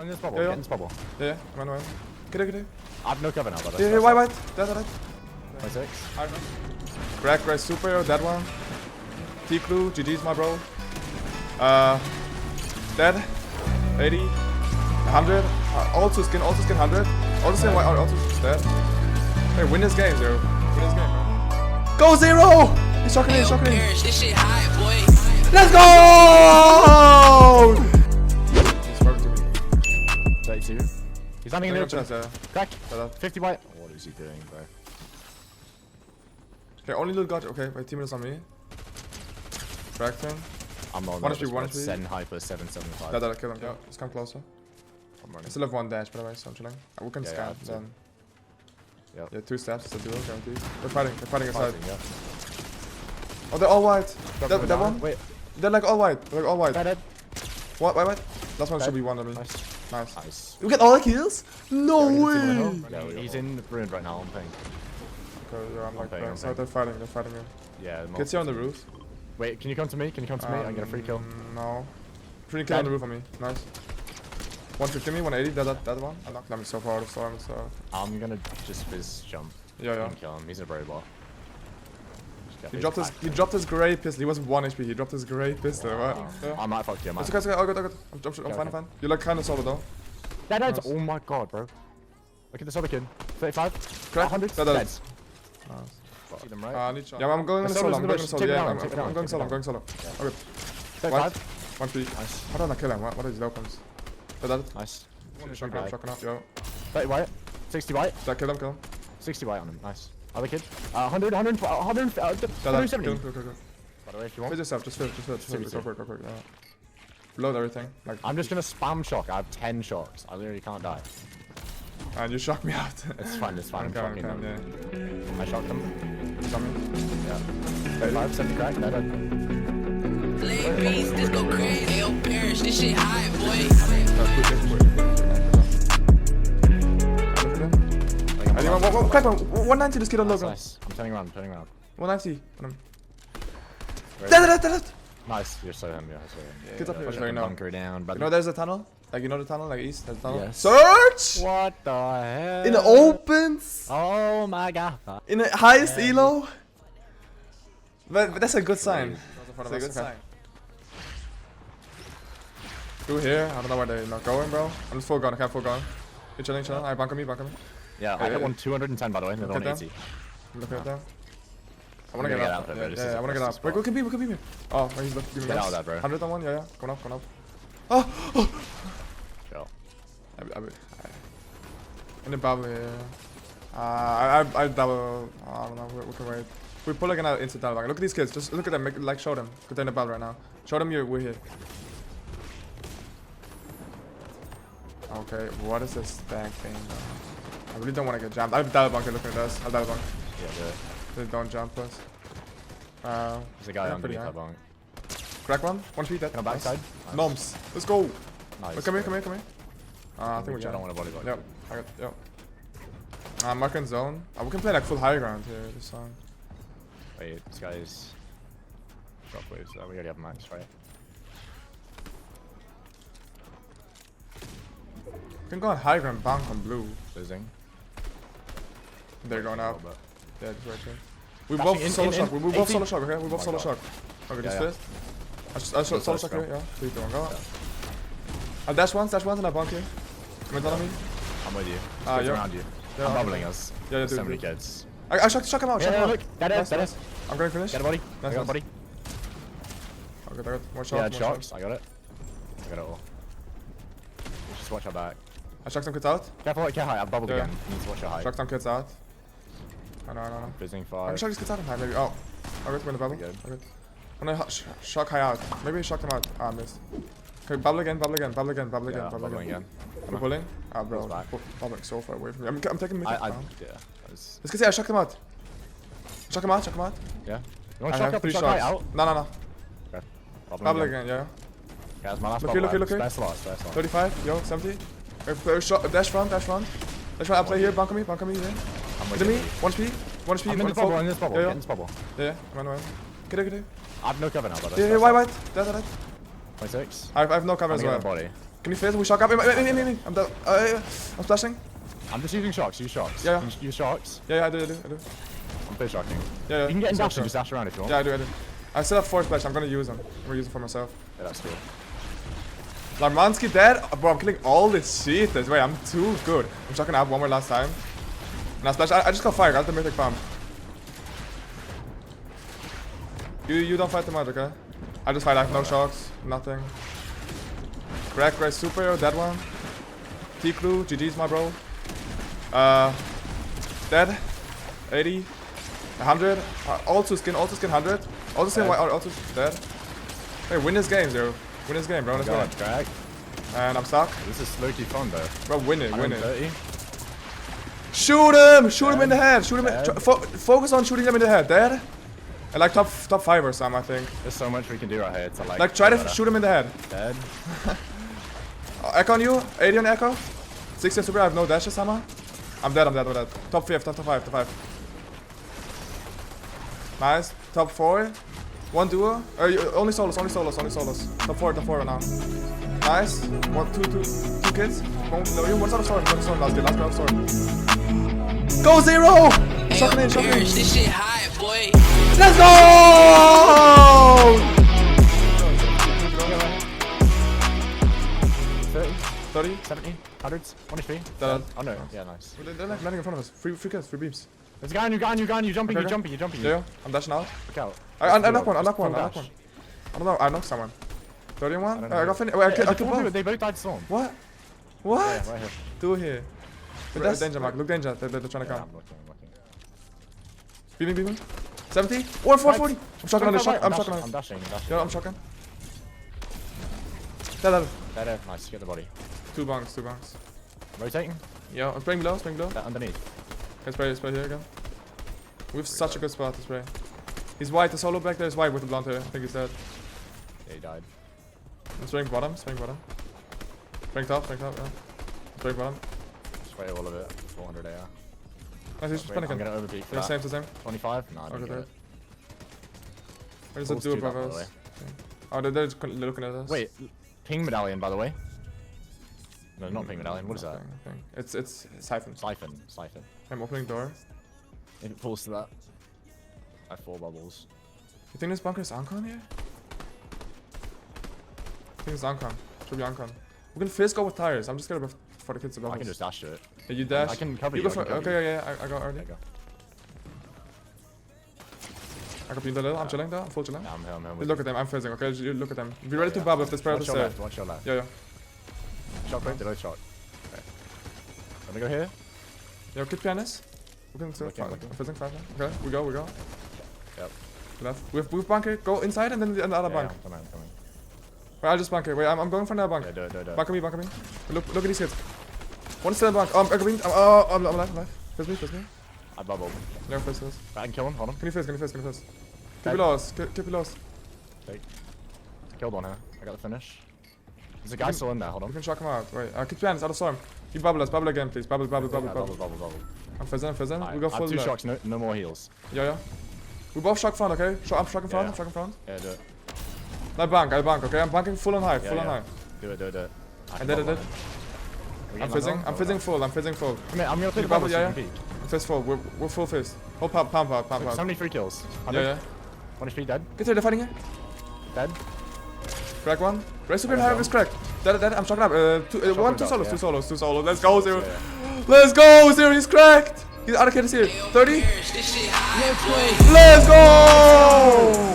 in this bubble. Yeah, Get in this bubble. Yeah, I'm on. Get it. I have no cover now, brother. Yeah, white. Dead. 26. Crack, super, that one. T-Clue, GG's, my bro. Dead. 80. 100. Also skin 100. Also skin white, also dead. Hey, win this game, Zero. Win this game, bro. Go, Zero! He's shocking in. This shit high, boy. Let's go! He spoke to me. 32. He's landing in the open. Crack. 50 white. What is he doing, bro? Okay, only little god. Okay, my team is on me. Cracked him. I'm not. 1 HP, 1 HP. Send hyper 775. That kill him. Yeah, let's come closer. I still have 1 dash, by the way, so I'm chilling. We can scan then. Yep. Yeah, 2 steps, it's a duo, guaranteed. They're fighting aside. Yeah. Oh, they're all white. That one? Wait. They're like all white. Dead. What? White. Last one should be one of me. Nice. You get all the kills? No way! Yeah, he's in the ruined right now on ping. Okay, yeah, I'm like, paying. they're fighting here. Yeah. Kids here on the roof. Wait, can you come to me? I can get a free kill. No. Free kill on the roof on me. Nice. 150 me, 180, that one. I knocked him so far out of storm, so. I'm gonna just fizz jump. Yeah. And kill him. He's a robot. He dropped his grey pistol. He was 1 HP. He dropped his grey pistol. Right? Yeah. I might fuck you. It's okay. All good. I'm fine. You're like kind of solo though. Dead. Oh my god, bro. Look at this other kid. 35. Crack. 100. Dead. See them, right? I need shot. Yeah, I'm going solo. I'm going solo. Okay. 35. 1 peek. Nice. How did I kill him? What is opens? Dead. Nice. Shocking up, yo. 30 white. 60 white. Kill him. 60 white on him. Nice. Other kid. 170. Go. By the way, if you want. Fizz yourself, just fizz. Go quick. Yeah. Reload everything. Like, I'm just gonna spam shock. I have 10 shocks. I literally can't die. and you shocked me out. It's fine. I'm shocking them. Yeah. I shocked them. He's on me. Yeah. 35, 70 crack. Dead. Late beats, this go crazy. Ayo, Parrish, this shit high, boy. Crack one. 190, this kid on logo. Nice. I'm turning around. 190. Dead. Nice. You're so him. Yeah. Get up here. Push the bunker down. You know there's a tunnel? Like, you know the tunnel? Like east? There's a tunnel? Yes. Search! What the hell? In the opens? Oh my god. In the highest elo? But that's a good sign. That's a good sign. Through here. I don't know where they're not going, bro. I'm just full gun. I can't full gun. You're chilling. Alright, bunker me. Yeah, I hit one 210 by the way. Another 180. Look at that. I wanna We're get gonna up. get out there, bro. Yeah, I wanna get up. Wait, we can be here. Oh, he's left. Get out of that, bro. 100 on 1, yeah. Going up. Oh! Chill. In the bubble here. I double. I don't know. We can wait. We're pulling an instant down. Look at these kids. Just look at them. Like, show them. Because they're in the bubble right now. Show them we're here. Okay, what is this dang thing, though? I really don't want to get jumped. I'll double bunker looking at us. I'll double bunker. Yeah, do it. They don't jump us. There's a guy underneath that bunk. Crack one. 1 feet dead. Can I backside? Nice. Noms. Let's go. Nice. Wait, come here. I think we're I don't want a body block. Yep. Mark and zone. We can play like full high ground here this time. Wait, this guy's drop waves. We already have max, right? We can go on high ground, bank on blue. Losing. They're going up. But Yeah, just right here. We both solo shock. We both solo shock, okay? We both solo shock. Okay, just fist. I solo shock here, yeah. 3, 2, 1, go. I'll dash once and I bonk here. Come in on me. I'm with you. Yeah. Around you. Yeah. I'm bubbling us. Yeah, There's dude. so many kids. I shock him out. Look. That Nice. is. I'm going to finish. Get a body. Nice, I got a nice. body. Okay, more shot. Yeah, more shocks. shot. I got it all. Just watch our back. I shocked some kids out. Careful, I've bubbled Yeah. again. You need to watch your height. Shocked some kids out. I know. Fizzing I 5. can shock these kids out in time, maybe. Oh. Okay, we're in the bubble. Good. Okay. I'm gonna shock high out. Maybe shock them out. I missed. Okay, bubble again. Yeah, bubbling again. We're pulling. Bro. Goes back. Bubbling so far away from me. I'm taking mid. Yeah. Let's get see. I shock him out. Shock him out. Yeah. You want I to shock have up 3 and shock height shots. out? No. Okay. Bubble again, yeah. Okay, that's my last Look bubble. here. Spare slot. 35, yo, 70. Dash front. I'll play here. Bunker me here. I'm Is it me? 1 HP. I'm in this bubble. Get in this bubble. Yeah. Come on. Get it. I have no cover now, brother. Yeah, white. Dead. 26. I have no cover I'm as gonna well. get a body. Can you face? We shock up. Me. I'm dead. I'm splashing. I'm just using shocks. Use shocks. Yeah. Can you use shocks. Yeah, I do. I'm play shocking. Yeah. You can get in dash Sure. and just dash around if you want. Yeah, I do. I still have 4 splash. I'm gonna use them. I'm gonna use them for myself. Yeah, that's cool. Larmansky dead. Bro, I'm killing all this shit. Wait, I'm too good. I'm shocking up one more last time. And I splash. I just got fire. I got the mythic bomb. You don't fight the much, okay? I just fight. I have no shocks. Nothing. Crack, super. Dead one. T-Crew. GG's, my bro. Dead. 80. 100. Also skin 100. Also skin white. Also dead. Hey, win this game, zero. Win this game, bro. Let's go. Crack. And I'm stuck. This is low-key fun, though. Bro, win it. 130. Shoot him! Shoot him in the head. Shoot him. Focus on shooting them in the head. Dead. And like top 5 or something, I think. There's so much we can do right here. To like try to shoot him in the head. Dead. Echo on you. 80 on Echo. 60 super. I have no dashes, Sama. I'm dead. Top 5. Nice. Top 4. One duo. Only solos. Top 4 right now. Nice. Two kids. What's up, sword? Last go, sword. Go, zero! Shocking in. This shit high, boy. Let's go! 30? 70? Hundreds? 23? Dead. Oh no. Yeah, nice. They're like landing in front of us. Free kills, free beams. There's a guy on you. You're jumping. Yeah, I'm dashing out. Look out. I knock one. I don't know. I knocked someone. 31? I got finished. Wait, I killed both. They both died storm. What? Yeah, right here. Do here. Look danger, Mark. Look danger. They're trying to come. I'm looking. Beaming. 70? 440. I'm shocking on the shot. I'm dashing. Yeah, I'm shocking. Dead. There. Nice. Get the body. 2 bunks. Rotating. Yeah, I'm spraying below. That underneath. Okay, spray here again. We have such a good spot to spray. He's white. The solo back there is white with the blonde hair. I think he's dead. Yeah, he died. I'm spraying bottom. Spraying top, yeah. Spraying bottom. Spray all of it. 400 AR. Nice, he's just panicking. I'm gonna overpeak for Yeah, that. same. 25? No, I didn't Okay, get it. Where's the Pulls duo two back, by the brothers? way. Oh, they're just looking at us. Wait, ping medallion, by the way. No, not ping medallion. What is that? Nothing. It's siphon. Siphon. I'm opening door. If it pulls to that. I have 4 bubbles. You think this bunker is Ancon here? I think it's Ancon. Should be Ancon. We can first go with tires. I'm just gonna for the kids above I can us. just dash to it. Yeah, you dash. I can cover you. you. Go for, okay, yeah. I got already. There you go. I got beamed a little. I'm chilling though. I'm full chilling. Yeah, I'm You look at them. I'm fizzing. Okay, you look at them. Be ready to bubble if this predator's there. Watch your left. Yeah. Shot quick, delay shot. Okay. Let me go here. Yo, kid pianist. We can still Looking. fizzing 5 now. Okay, we go. Yep. Left. We have bunker. Go inside and then the other bunk. I'm coming. Wait, I'll just bunker. Wait, I'm going for another bunk. Yeah, do it. Bunker me. Look at these kids. One still in bunk. I'm alive. Fizz me. I bubbled. No, fizz. I can kill him, hold him. Can you fizz? Keep Dead. it lost. Keep it lost. Killed one here. I got the finish. There's a guy still in there, hold We on. can shock him out. Wait, keep your hands out of storm. You bubble us. Bubble again, please. Bubble. Bubble. I'm fizzing. Right, We go I full have 2 left. shocks, no more heals. Yeah. We both shock front, okay? I'm shocking front. Yeah. I'm shocking front. Yeah, do it. I bank, okay? I'm banking full on high. Do it. I did it. I'm fizzing full. Come here, I'm gonna play the bubble so you can peek. Fizz full. We're full fizz. Hold pump out. 73 kills. 100. Yeah. 23 dead. Get there, they're fighting here. Dead. Crack one. Raise super high is cracked. Dead. I'm shocking up. Two solos. Let's go, Zero. Let's go, Zero. He's cracked. He's out of here. 30. This shit high, boy. Let's go!